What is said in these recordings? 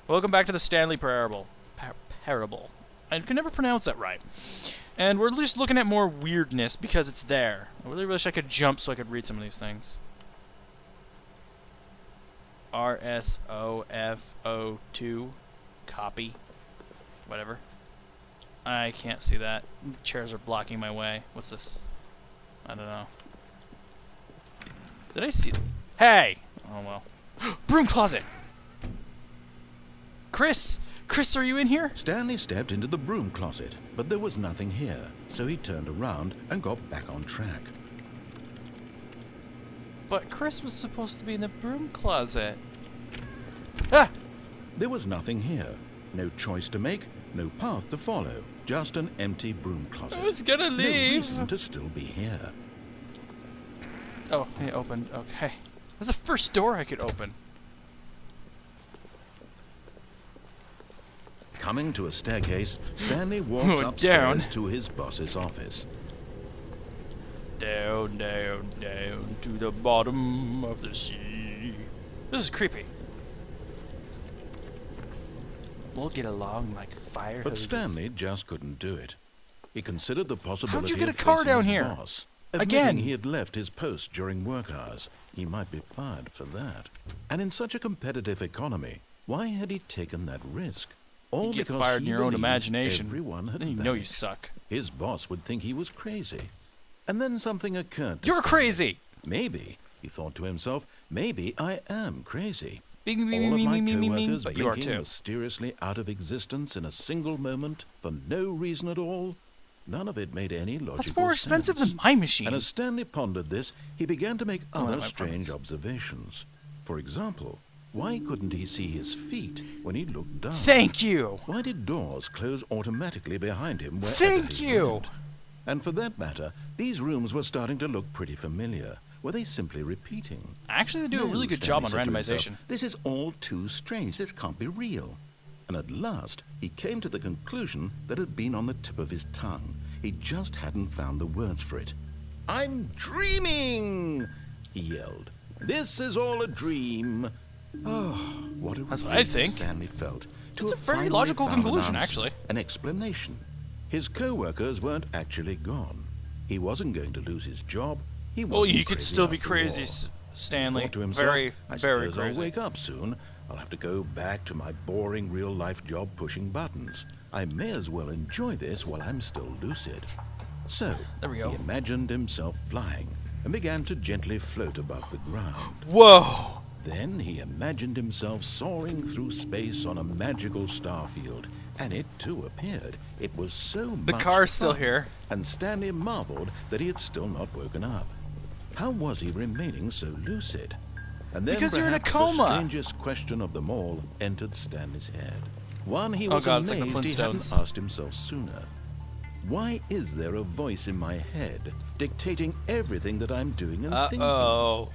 Welcome back to the Stanley Parable. Parable. I can never pronounce that right. And we're just looking at more weirdness because it's there. I really wish I could jump so I could read some of these things. RSOFO2. Copy. Whatever. I can't see that. The chairs are blocking my way. What's this? I don't know. Did I see them? Hey! Oh well. Broom closet! Chris! Chris, are you in here? Stanley stepped into the broom closet, but there was nothing here, so he turned around and got back on track. But Chris was supposed to be in the broom closet. Ah! There was nothing here. No choice to make, no path to follow. Just an empty broom closet. I was gonna leave. No reason to still be here. Oh, it opened. Okay. That's the first door I could open. Coming to a staircase, Stanley walked upstairs to his boss's office. Down, down, down to the bottom of the sea. This is creepy. We'll get along like fire But hoses. Stanley just couldn't do it. He considered the possibility How'd you get a of car facing down his here? boss. Admitting Again? he had left his post during work hours. He might be fired for that. And in such a competitive economy, why had he taken that risk? All You get because fired in he your own believed imagination. everyone had Then you know you vanished. suck. His boss would think he was crazy. And then something occurred to You're Stanley. crazy! Maybe, he thought to himself, maybe I am crazy. Bing, bing, All of bing, my bing, bing, bing, bing. co-workers But you are blinking too. mysteriously out of existence in a single moment for no reason at all. None of it made any logical That's more expensive sense. than my machine. And as Stanley pondered this, he began to make other my strange problems. observations. For example, why couldn't he see his feet when he looked down? Thank you! Why did doors close automatically behind him wherever Thank he you! went? And for that matter, these rooms were starting to look pretty familiar. Were they simply repeating? Actually, they do a No, really good Stanley job on said to himself, randomization. this is all too strange. This can't be real. And at last, he came to the conclusion that had been on the tip of his tongue. He just hadn't found the words for it. I'm dreaming! He yelled. This is all a dream. Oh, what a That's what relief I'd think. Stanley felt. To It's a have very finally logical found an conclusion, answer, actually. An explanation. His co-workers weren't actually gone. He wasn't going to lose his job. He wasn't Well, you could crazy still be after crazy, all. Stanley. He thought to himself, Very, I very suppose I'll crazy. wake up soon. I'll have to go back to my boring real-life job pushing buttons. I may as well enjoy this while I'm still lucid. So, There we go. he imagined himself flying and began to gently float above the ground. Whoa! Then he imagined himself soaring through space on a magical starfield, and it too appeared. It was so much The car's still fun, here. and Stanley marveled that he had still not woken up. How was he remaining so lucid? And then Because you're in a perhaps the coma. strangest question of them all entered Stanley's head. One he Oh was God, it's like the amazed he hadn't Flintstones. asked himself sooner. Why is there a voice in my head dictating everything that I'm doing and thinking? Uh-oh.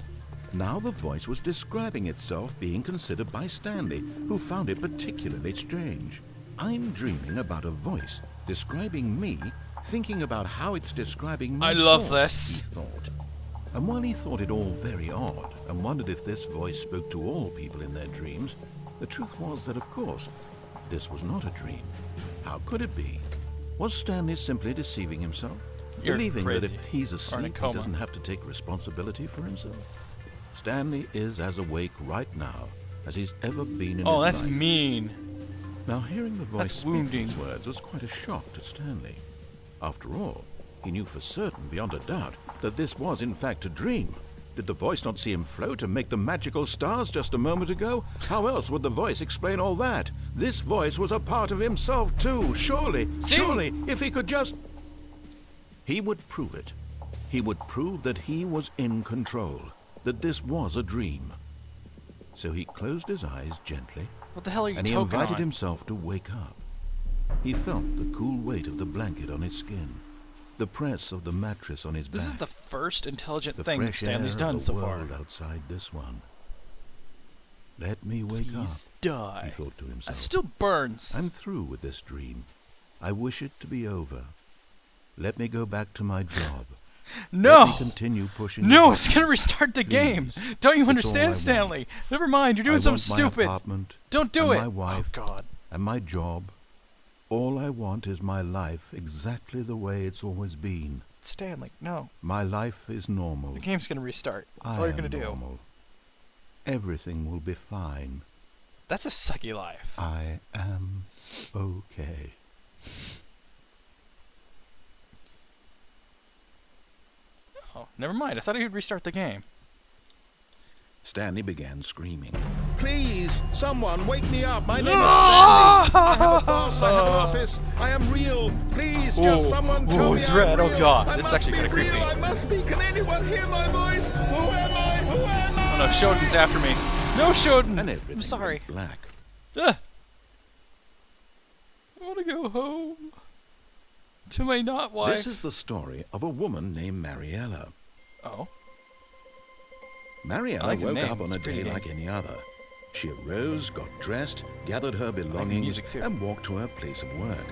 Now the voice was describing itself being considered by Stanley, who found it particularly strange. I'm dreaming about a voice describing me, thinking about how it's describing my I love thoughts, this. he thought. And while he thought it all very odd and wondered if this voice spoke to all people in their dreams, the truth was that, of course, this was not a dream. How could it be? Was Stanley simply deceiving himself? You're Believing that crazy. if he's Or in a asleep, he coma. doesn't have to take responsibility for himself? Stanley is as awake right now as he's ever been in Oh, his that's life. mean. Now, hearing the voice That's speak wounding. these words was quite a shock to Stanley. After all, he knew for certain, beyond a doubt, that this was in fact a dream. Did the voice not see him float and make the magical stars just a moment ago? How else would the voice explain all that? This voice was a part of himself too, surely, See? surely, if he could just... He would prove it. He would prove that he was in control, that this was a dream. So he closed his eyes gently, What the hell are you and he toking invited on? himself to wake up. He felt the cool weight of the blanket on his skin, the press of the mattress on his back, This is the first intelligent the thing fresh Stanley's air done of the so far. world outside this one. Let me wake up, Please die. he thought to That himself. still burns. I'm through with this dream. I wish it to be over. Let me go back to my job Let me No! continue pushing. No, the it's gonna restart the game! Please. Don't you It's all I understand, want. Stanley? Never mind, you're I doing something want my stupid! apartment Don't do and it! my wife Oh, God. and my job. All I want is my life exactly the way it's always been. Stanley, no. My life is normal. The game's gonna restart. That's all I you're gonna am do. normal. Everything will be fine. That's a sucky life. I am okay. Oh, never mind. I thought he would restart the game. Stanley began screaming. Please, someone wake me up. My name is Stanley. I have a boss. I have an office. I am real. Please, just someone tell me he's I'm red. real. Oh, God. I This is must actually be kinda real. creepy. I must be. Can anyone hear my voice? Who am I? Who am I? Oh, no. Shoden's after me. No, Shoden! And everything I'm sorry. went black. I want to go home. To my not wife. This is the story of a woman named Mariella. Oh. Mariella I like the woke name. up on It's a a pretty day name. like any other. She arose, got dressed, gathered her belongings, music too. and walked to her place of work.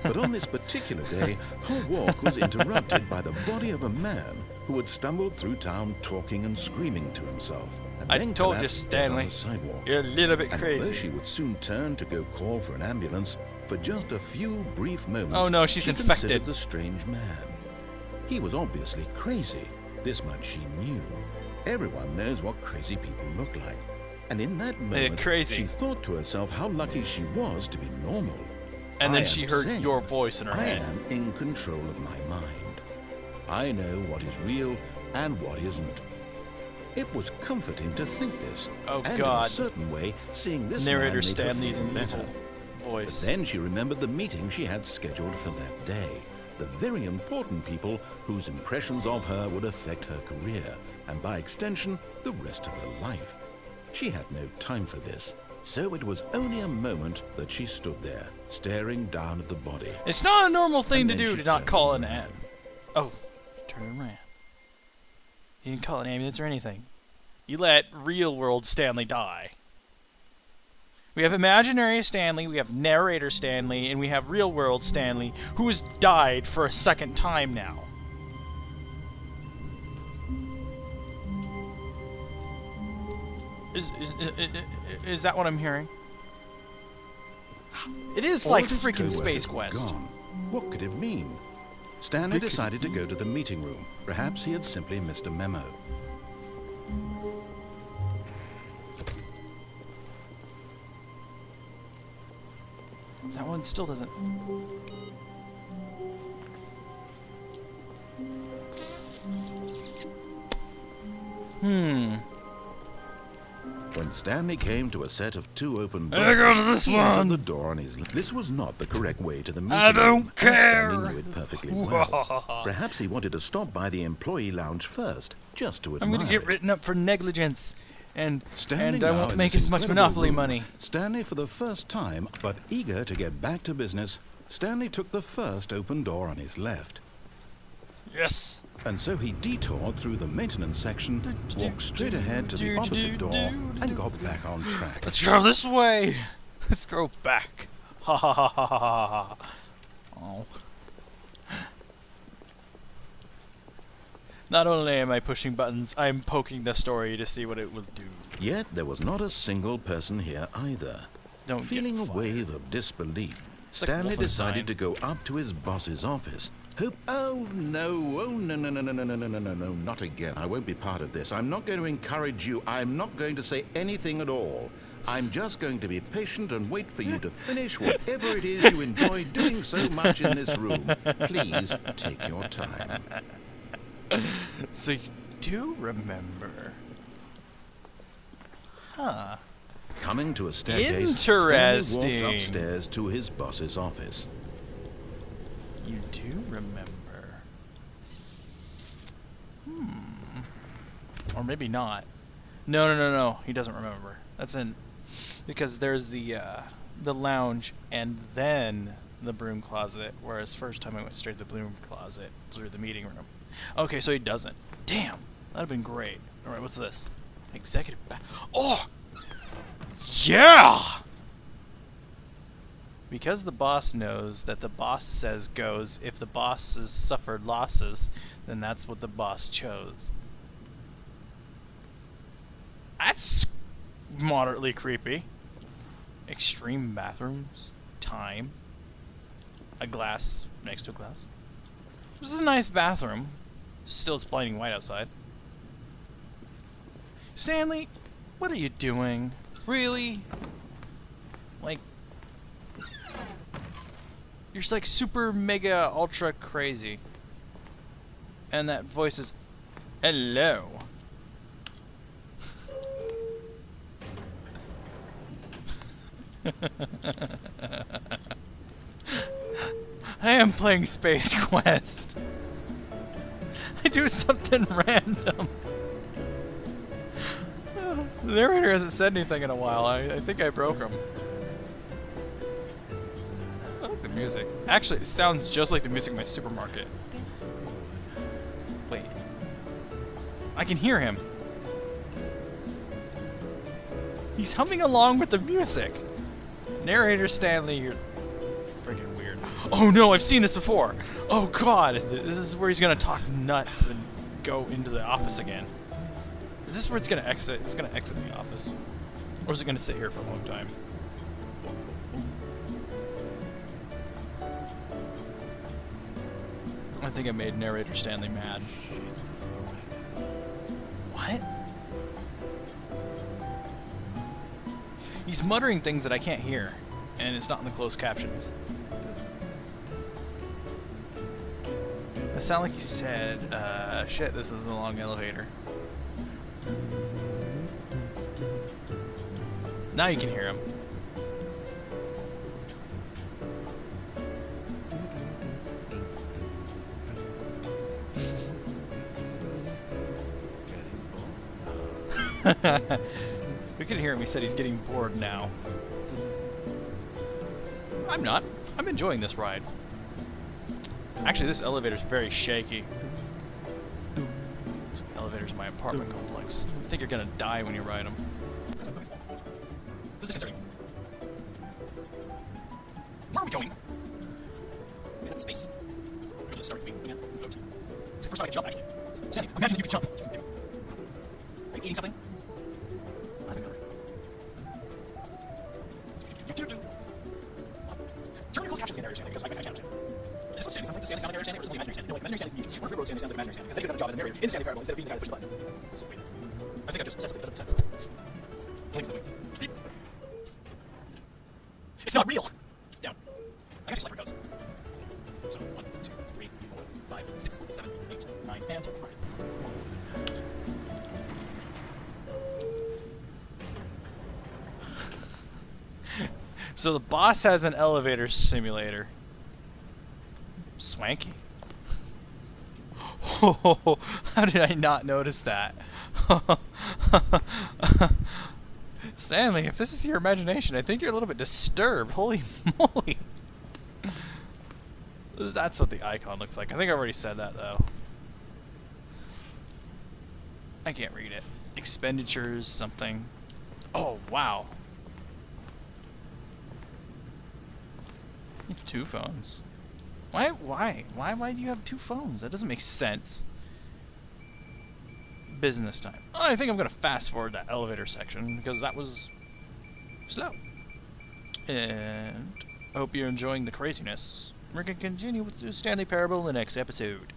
But on this particular day, her walk was interrupted by the body of a man who had stumbled through town talking and screaming to himself, and I then told you, collapsed dead on Stanley. the sidewalk. You're a little bit And although crazy. she would soon turn to go call for an ambulance, for just a few brief moments, Oh, no, she's she infected. considered the strange man. He was obviously crazy. This much she knew. Everyone knows what crazy people look like. And in that moment, crazy. she thought to herself how lucky she was to be normal. And then I she am heard sane. your voice in her I head. am in control of my mind. I know what is real and what isn't. It was comforting to think this. Oh, and God. in a certain way, seeing this Narrator man made her Stanley's feel an better. evil voice. Then she remembered the meeting she had scheduled for that day. The very important people whose impressions of her would affect her career, and by extension, the rest of her life. She had no time for this, so it was only a moment that she stood there, staring down at the body. It's not a normal thing And to then do she to not turned call and an ran. ad. Oh, turn and ran. You didn't call an ambulance or anything. You let real world Stanley die. We have imaginary Stanley, we have narrator Stanley, and we have real world Stanley, who has died for a second time now. Is that what I'm hearing? It is All like of his freaking co-workers Space were Quest. gone. What could it mean? Stanley decided to go to the meeting room. Perhaps he had simply missed a memo. That one still doesn't. When Stanley came to a set of two open doors, I go to this he one. entered the door on his left. This was not the correct way to the meeting I room, don't and care. Stanley knew it perfectly well. Perhaps he wanted to stop by the employee lounge first, just to admire I'm gonna get it. written up for negligence, and Standing I now won't in make this as much incredible Monopoly room, money. Stanley, for the first time, but eager to get back to business, Stanley took the first open door on his left. Yes. And so he detoured through the maintenance section, walked straight ahead to the opposite door, and got back on track. Let's go this way. Let's go back. Ha ha ha ha ha ha. Oh. Not only am I pushing buttons, I'm poking the story to see what it will do. Yet there was not a single person here either. Don't Feeling a get fired. wave of disbelief, It's like Stanley Wolfenstein. decided to go up to his boss's office. Oh no, not again. I won't be part of this. I'm not going to encourage you. I'm not going to say anything at all. I'm just going to be patient and wait for you to finish whatever it is you enjoy doing so much in this room. Please take your time. So you do remember. Huh. Coming to a staircase, Stanley Interesting. walked upstairs to his boss's office. You do remember. Or maybe not. No. He doesn't remember. That's in because there's the lounge and then the broom closet. Whereas first time I went straight to the broom closet through the meeting room. Okay, so he doesn't. Damn, that'd have been great. All right, what's this? Executive. Oh, yeah. Because the boss knows that the boss says goes, if the boss has suffered losses, then that's what the boss chose. That's moderately creepy. Extreme bathrooms. Time. A glass next to a glass. This is a nice bathroom. Still, it's blinding white outside. Stanley, what are you doing? Really? Like, you're just like super mega ultra crazy. And that voice is, hello. I am playing Space Quest. I do something random. The narrator hasn't said anything in a while. I think I broke him. I like the music. Actually, it sounds just like the music in my supermarket. Wait. I can hear him. He's humming along with the music. Narrator Stanley, you're freaking weird. Oh no, I've seen this before. Oh god, this is where he's gonna talk nuts and go into the office again. Is this where it's gonna exit? It's gonna exit the office. Or is it gonna sit here for a long time? I think I made narrator Stanley mad. What? He's muttering things that I can't hear, and it's not in the closed captions. It sounded like he said, shit, this is a long elevator. Now you can hear him. We could hear him. He said he's getting bored now. I'm not. I'm enjoying this ride. Actually, this elevator's very shaky. This elevator's in my apartment complex. I think you're gonna die when you ride them. Where are we going? We're in space. Go to the start. Float. It's the first time I can jump, actually. Sandy, imagine you could jump. Are you eating something? Turn your closed captions to narrator Stanley because I can't understand. Is this what Stanley sounds like? Does Stanley sound like narrator Stanley or is it only imaginary Stanley? No, like imaginary Stanley is huge. What if Stanley sounds like imaginary Stanley? Because they could have a job as a narrator in Stanley Parable instead of being the guy that pushes the button. So, wait. I think I've just said something that doesn't make sense. Please, wait. Beep. It's not real! Down. I actually like where it goes. So, 1, 2, 3, 4, 5, 6, 7, 8, 9, and 10. So the boss has an elevator simulator. Swanky. Oh, how did I not notice that? Stanley, if this is your imagination, I think you're a little bit disturbed. Holy moly. That's what the icon looks like. I think I already said that, though. I can't read it. Expenditures, something. Oh, wow. You have 2 phones. Why do you have 2 phones? That doesn't make sense. Business time. Oh, I think I'm going to fast forward that elevator section because that was slow. And I hope you're enjoying the craziness. We're going to continue with the Stanley Parable in the next episode.